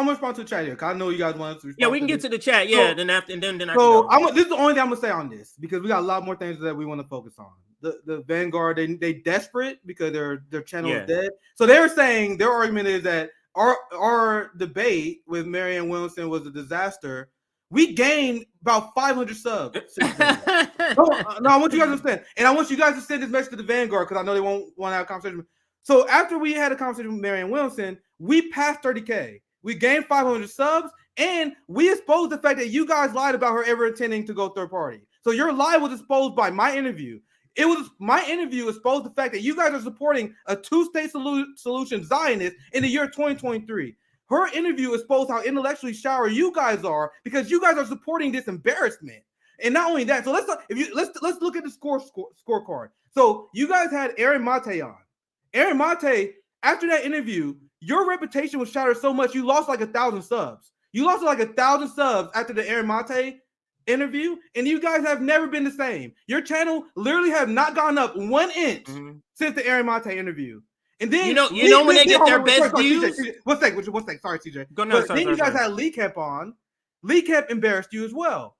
gonna respond to the chat here because I know you guys want to respond. Yeah, we can get to the chat. Yeah, so, then after and then I so can go. this is the only thing I'm gonna say on this because we got a lot more things that we want to focus on. The Vanguard, they desperate because their channel is dead. So they're saying their argument is that our debate with Marianne Williamson was a disaster. We gained about 500 subs. No, I want you guys to understand, and I want you guys to send this message to the Vanguard because I know they won't want to have a conversation. So after we had a conversation with Marianne Williamson, we passed 30K. We gained 500 subs, and we exposed the fact that you guys lied about her ever intending to go third party. So your lie was exposed by my interview. It was my interview exposed the fact that you guys are supporting a two-state solution Zionist in the year 2023. Her interview exposed how intellectually shallow you guys are because you guys are supporting this embarrassment. And not only that, so let's look at the scorecard. So you guys had Aaron Mate on. Aaron Mate, after that interview, your reputation was shattered so much you lost like 1,000 subs. You lost like 1,000 subs after the Aaron Mate interview, and you guys have never been the same. Your channel literally have not gone up 1 inch since the Aaron Mate interview. And then you know when they get their best views. One second. Sorry, CJ. Then you guys had Lee Kemp on. Lee Kemp embarrassed you as well.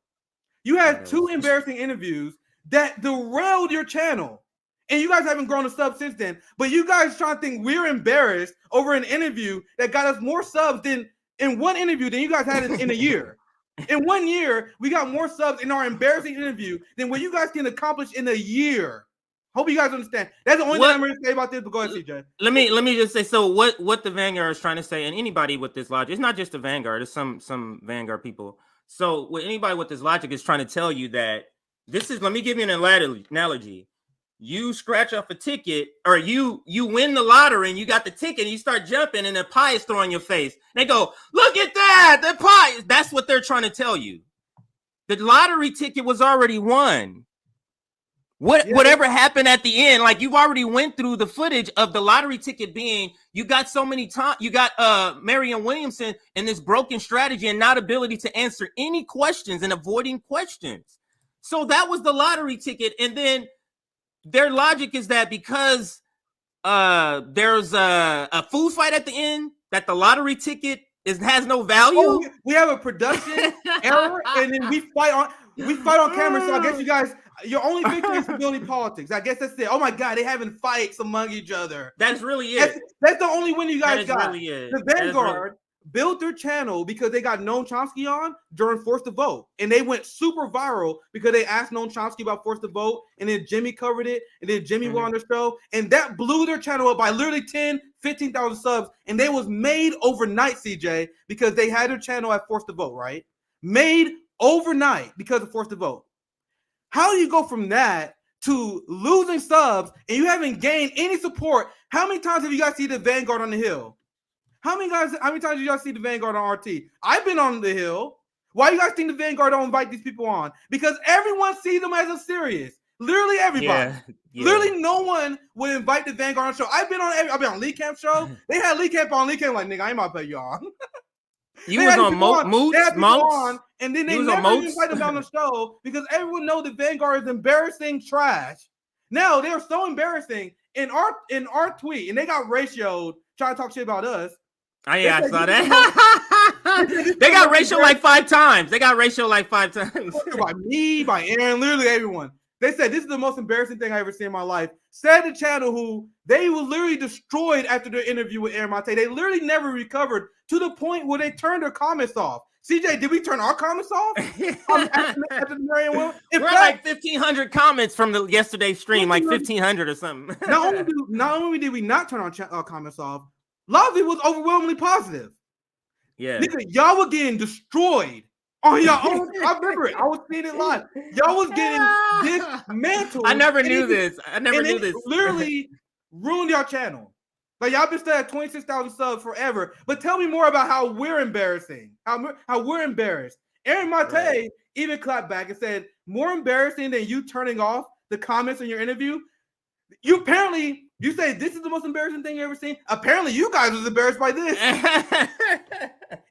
You had two embarrassing interviews that derailed your channel. And you guys haven't grown a sub since then. But you guys trying to think we're embarrassed over an interview that got us more subs than in one interview than you guys had in a year. In 1 year, we got more subs in our embarrassing interview than what you guys can accomplish in a year. Hope you guys understand. That's the only thing I'm going to say about this, but go ahead, CJ. Let me just say, so what the Vanguard is trying to say, and anybody with this logic, it's not just the Vanguard, it's some Vanguard people. So what anybody with this logic is trying to tell you that this is, let me give you an analogy. You scratch off a ticket, or you win the lottery and you got the ticket and you start jumping and the pie is thrown in your face. They go, look at that, the pie. That's what they're trying to tell you. The lottery ticket was already won. Whatever happened at the end, like you've already went through the footage of the lottery ticket being, you got so many times, you got Marianne Williamson and this broken strategy and not ability to answer any questions and avoiding questions. So that was the lottery ticket. And then their logic is that because there's a food fight at the end, that the lottery ticket has no value. Oh, we have a production error, and then we fight on camera. So I guess you guys, your only victory is stability politics. I guess that's it. Oh my God, they having fights among each other. That's really it. That's the only win you guys got. Really it. The Vanguard built their channel because they got Noam Chomsky on during Force to Vote, and they went super viral because they asked Noam Chomsky about Force to Vote, and then Jimmy covered it, and then Jimmy went on their show, and that blew their channel up by literally 10,000-15,000 subs, and they was made overnight, CJ, because they had their channel at Force to Vote, right? Made overnight because of Force to Vote. How do you go from that to losing subs and you haven't gained any support? How many times have you guys seen the Vanguard on the Hill? How many times did you guys see the Vanguard on RT? I've been on the Hill. Why you guys think the Vanguard don't invite these people on? Because everyone sees them as a serious. Literally everybody. Yeah. Literally no one would invite the Vanguard on the show. I've been on Lee Camp show. They had Lee Camp on. Lee Camp like, nigga, I ain't about to pay you on. You was on Monks, and then they never invite them on the show because everyone knows the Vanguard is embarrassing trash. Now they're so embarrassing in our tweet, and they got ratioed trying to talk shit about us. I saw that. They got ratio like 5 times. By me, by Aaron, literally everyone. They said this is the most embarrassing thing I ever seen in my life. Said the channel who they were literally destroyed after their interview with Aaron Mate. They literally never recovered to the point where they turned their comments off. CJ, did we turn our comments off? After Marianne Williamson? We're like 1,500 comments from the yesterday's stream, like 1,500 or something. Not only did we not turn our comments off, Lovely was overwhelmingly positive. Yeah. Nigga, y'all were getting destroyed on your own. I remember it. I was seeing it live. Y'all was getting dismantled. I never knew this. Literally ruined your channel. Like y'all been still at 26,000 subs forever. But tell me more about how we're embarrassing. How we're embarrassed. Aaron Mate even clapped back and said, more embarrassing than you turning off the comments in your interview. You say this is the most embarrassing thing you ever seen. Apparently, you guys was embarrassed by this.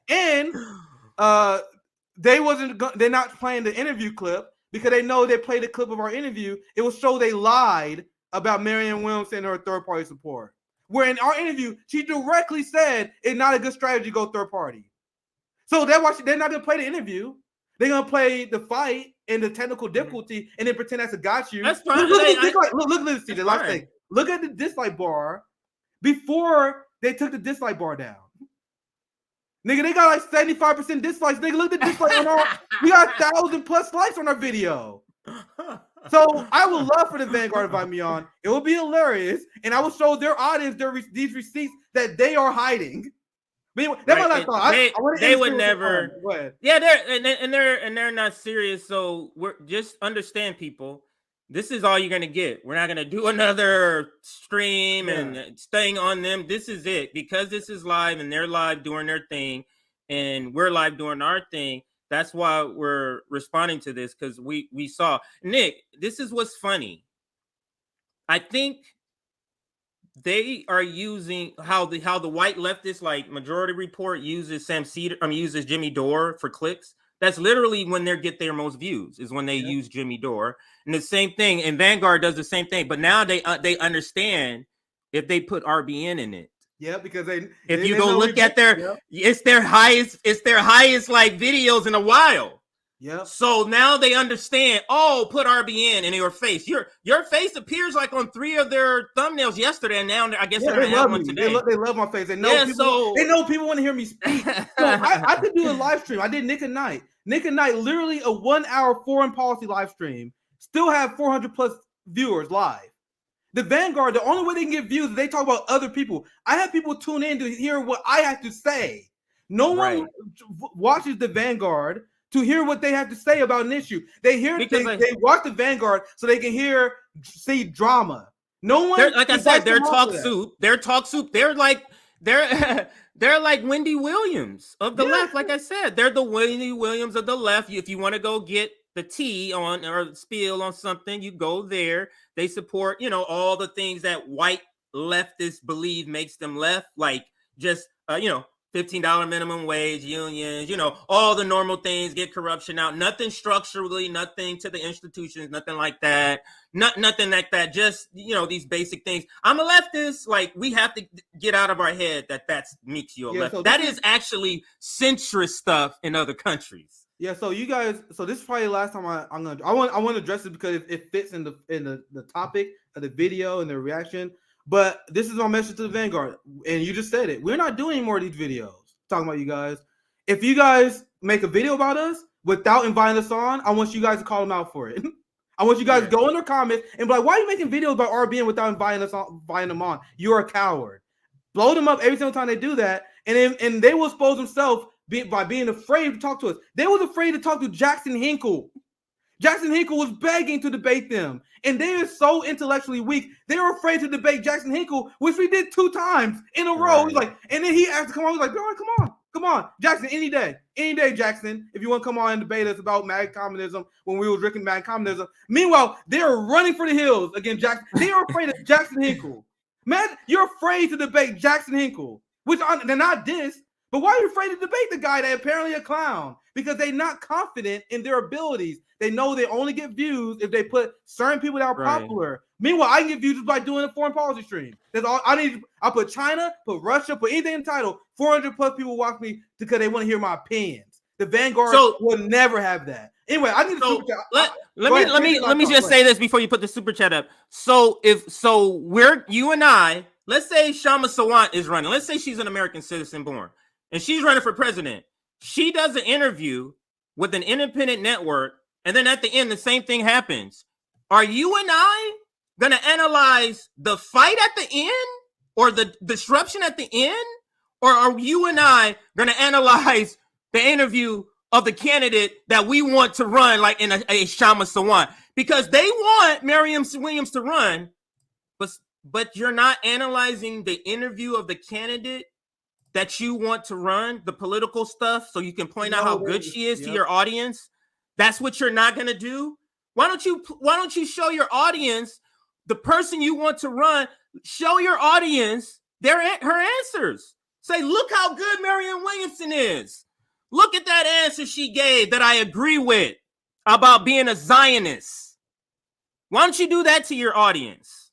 And they're not playing the interview clip because they know they played the clip of our interview. It will show they lied about Marianne Williamson and her third-party support. Where in our interview, she directly said it's not a good strategy to go third party. So they're not gonna play the interview. They're gonna play the fight and the technical difficulty, and then pretend that's a got you. That's fine. Look at this. The last fine. thing. Look at the dislike bar before they took the dislike bar down. Nigga, they got like 75% dislikes. Nigga, look at the dislike on our. We got 1,000+ likes on our video. So I would love for the Vanguard to invite me on. It would be hilarious, and I will show their audience these receipts that they are hiding. That's what I thought. They would never. Yeah, they're not serious. So we're just understand, people. This is all you're gonna get. We're not gonna do another stream and staying on them. This is it, because this is live and they're live doing their thing, and we're live doing our thing. That's why we're responding to this, because we saw Nick. This is what's funny. I think they are using how the white leftist like Majority Report uses uses Jimmy Dore for clicks. That's literally when they get their most views, is when they use Jimmy Dore. And the same thing, and Vanguard does the same thing. But now they understand if they put RBN in it. Yeah, because if you go look at it's their highest like videos in a while. Yeah. So now they understand. Oh, put RBN in your face. Your face appears like on 3 of their thumbnails yesterday, and now I guess they're gonna have one today. They love my face. They know they know people want to hear me speak. So I could do a live stream. I did Nick and Knight. Nick and Knight, literally a 1-hour foreign policy live stream, still have 400+ viewers live. The Vanguard, the only way they can get views is they talk about other people. I have people tune in to hear what I have to say. No one watches the Vanguard to hear what they have to say about an issue. They watch the Vanguard so they can see drama. No one, like I said, they're talk soup. They're talk soup. They're like Wendy Williams of the left. Like I said, they're the Wendy Williams of the left. If you want to go get the tea on or spiel on something, you go there. They support, all the things that white leftists believe makes them left, like just $15 minimum wage, unions, all the normal things, get corruption out, nothing structurally, nothing to the institutions, nothing like that, nothing like that, just, these basic things. I'm a leftist, like, we have to get out of our head that makes you a leftist. So that is actually centrist stuff in other countries. Yeah, so you guys, this is probably the last time I want to address it because it fits in the topic of the video and the reaction. But this is my message to the Vanguard, and you just said it. We're not doing more of these videos talking about you guys. If you guys make a video about us without inviting us on, I want you guys to call them out for it. I want you guys to go in their comments and be like, "Why are you making videos about RBN without inviting them on? You're a coward." Blow them up every single time they do that, and they will expose themselves by being afraid to talk to us. They was afraid to talk to Jackson Hinkle. Jackson Hinkle was begging to debate them, and they are so intellectually weak. They were afraid to debate Jackson Hinkle, which we did 2 times in a row. He's like, and then he asked to come on. He's like, "All right, come on, Jackson, any day, Jackson, if you want to come on and debate us about MAG communism when we were drinking MAG communism." Meanwhile, they are running for the hills against Jackson. They are afraid of Jackson Hinkle. Man, you're afraid to debate Jackson Hinkle, which they're not this. But why are you afraid to debate the guy that apparently a clown? Because they're not confident in their abilities. They know they only get views if they put certain people that are popular. Meanwhile, I can get views just by doing a foreign policy stream. That's all I need. I put China, put Russia, put anything in the title. 400+ people watch me because they want to hear my opinions. The Vanguard will never have that. Anyway, I need to super chat. Let me just say this before you put the super chat up. So you and I, let's say Shama Sawant is running. Let's say she's an American citizen born. And she's running for president. She does an interview with an independent network, and then at the end, the same thing happens. Are you and I going to analyze the fight at the end or the disruption at the end? Or are you and I going to analyze the interview of the candidate that we want to run, like in a Shama Sawant? Because they want Mariam Williams to run, but you're not analyzing the interview of the candidate that you want to run, the political stuff, so you can point out how good she is to your audience. That's what you're not going to do. Why don't you show your audience the person you want to run? Show your audience her answers. Say, look how good Marianne Williamson is. Look at that answer she gave that I agree with about being a Zionist. Why don't you do that to your audience?